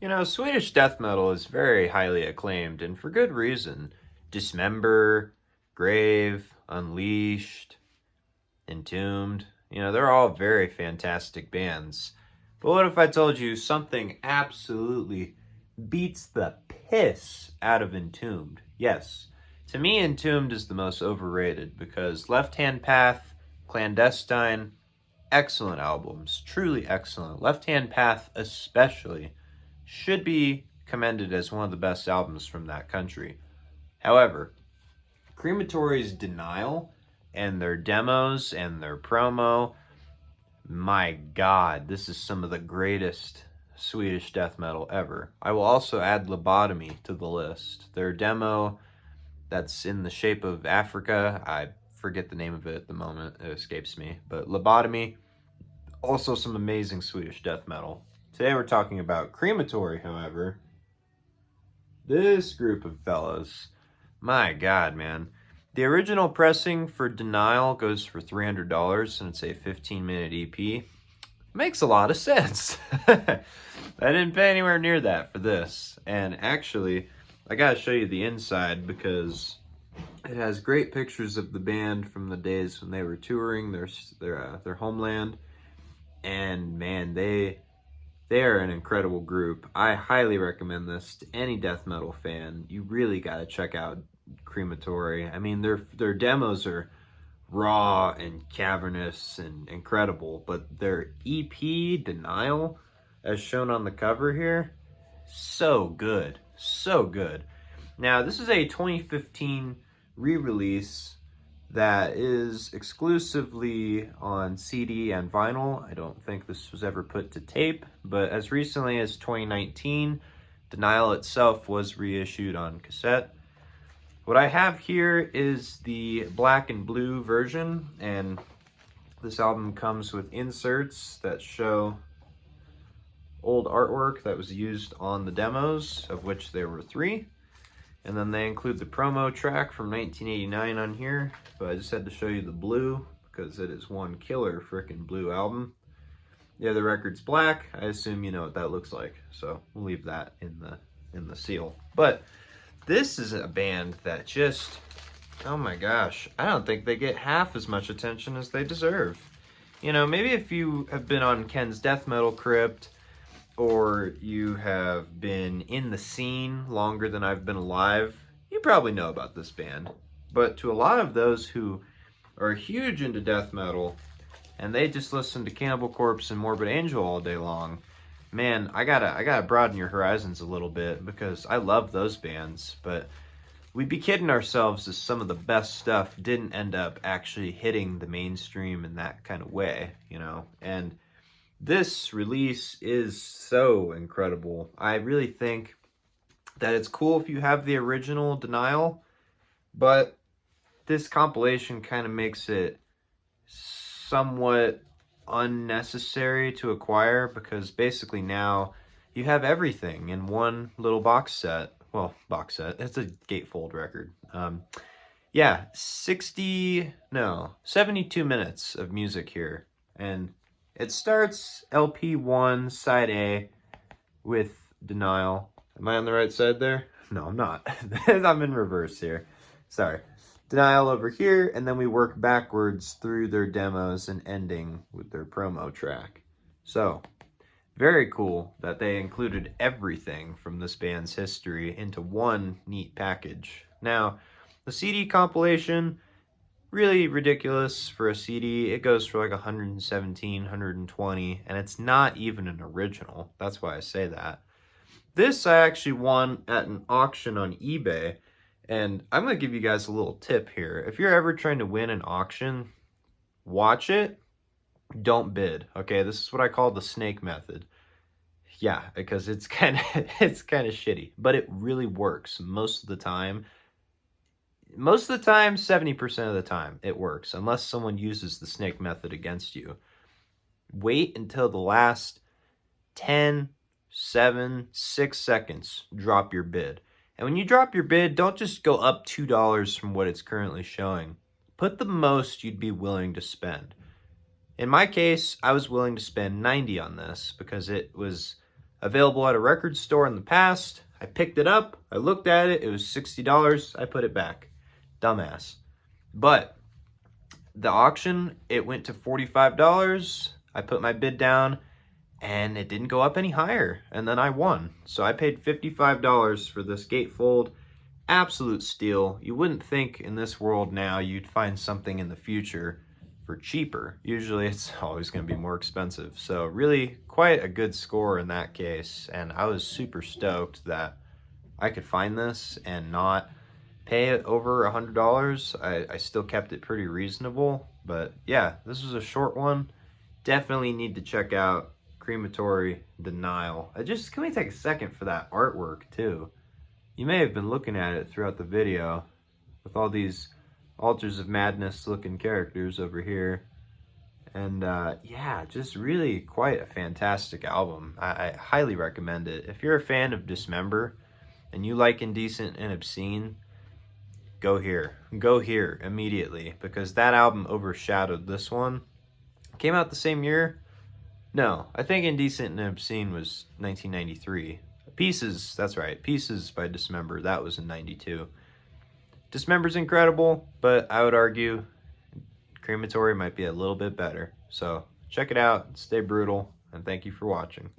You know, Swedish death metal is very highly acclaimed, and for good reason. Dismember, Grave, Unleashed, Entombed. You know, they're all very fantastic bands. But what if I told you something absolutely beats the piss out of Entombed? Yes. To me, Entombed is the most overrated because Left Hand Path, Clandestine, excellent albums. Truly excellent. Left Hand Path, especially, should be commended as one of the best albums from that country. However, Crematory's Denial and their demos and their promo, my god, this is some of the greatest Swedish death metal ever. I will also add Lobotomy to the list. Their demo that's in the shape of Africa, I forget the name of it at the moment, it escapes me, but Lobotomy, also some amazing Swedish death metal. Today we're talking about Crematory, however. This group of fellows, my god, man. The original pressing for Denial goes for $300 and it's a 15-minute EP. Makes a lot of sense. I didn't pay anywhere near that for this. And actually, I gotta show you the inside because it has great pictures of the band from the days when they were touring their homeland. And man, they are an incredible group. I highly recommend this to any death metal fan. You really gotta check out Crematory. I mean, their demos are raw and cavernous and incredible, but their EP Denial, as shown on the cover here, so good, so good. Now, this is a 2015 re-release that is exclusively on CD and vinyl. I don't think this was ever put to tape, but as recently as 2019, Denial itself was reissued on cassette. What I have here is the black and blue version, and this album comes with inserts that show old artwork that was used on the demos, of which there were 3. And then they include the promo track from 1989 on here, but I just had to show you the blue because it is one killer frickin' blue album. Yeah, the record's black. I assume you know what that looks like, so we'll leave that in the seal. But this is a band that just, oh my gosh, I don't think they get half as much attention as they deserve. You know, maybe if you have been on Ken's Death Metal Crypt, or you have been in the scene longer than I've been alive, you probably know about this band. But to a lot of those who are huge into death metal, and they just listen to Cannibal Corpse and Morbid Angel all day long, man, I gotta broaden your horizons a little bit, because I love those bands, but we'd be kidding ourselves if some of the best stuff didn't end up actually hitting the mainstream in that kind of way, you know? And this release is so incredible. I really think that it's cool if you have the original Denial, but this compilation kind of makes it somewhat unnecessary to acquire, because basically now you have everything in one little box set. Well, box set. It's a gatefold record. Yeah, 72 minutes of music here. And it starts LP1, side A, with Denial. Am I on the right side there? No, I'm not. I'm in reverse here. Sorry. Denial over here, and then we work backwards through their demos and ending with their promo track. So, very cool that they included everything from this band's history into one neat package. Now, the CD compilation, really ridiculous for a CD. It goes for like 117, 120, and it's not even an original. That's why I say that. This I actually won at an auction on eBay, and I'm going to give you guys a little tip here. If you're ever trying to win an auction, watch it, don't bid. Okay, this is what I call the snake method. Yeah, because it's kind of shitty, but it really works most of the time. Most of the time, 70% of the time, it works, unless someone uses the snake method against you. Wait until the last 10, 7, 6 seconds, drop your bid. And when you drop your bid, don't just go up $2 from what it's currently showing. Put the most you'd be willing to spend. In my case, I was willing to spend $90 on this because it was Available at a record store in the past. I picked it up, I looked at it, it was $60, I put it back. Dumbass. But the auction, it went to $45. I put my bid down and it didn't go up any higher. And then I won. So I paid $55 for this gatefold. Absolute steal. You wouldn't think in this world now you'd find something in the future for cheaper. Usually it's always going to be more expensive. So really quite a good score in that case. And I was super stoked that I could find this and not pay it over $100. I still kept it pretty reasonable, but yeah, this was a short one. Definitely need to check out Crematory Denial. Can we take a second for that artwork too? You may have been looking at it throughout the video with all these Altars of Madness looking characters over here. And yeah, just really quite a fantastic album. I highly recommend it. If you're a fan of Dismember and you like Indecent and Obscene, go here immediately, because that album overshadowed this one. Came out the same year. No, I think Indecent and Obscene was 1993. Pieces, that's right, Pieces by Dismember, that was in 92. Dismember's incredible, but I would argue Crematory might be a little bit better. So check it out, stay brutal, and thank you for watching.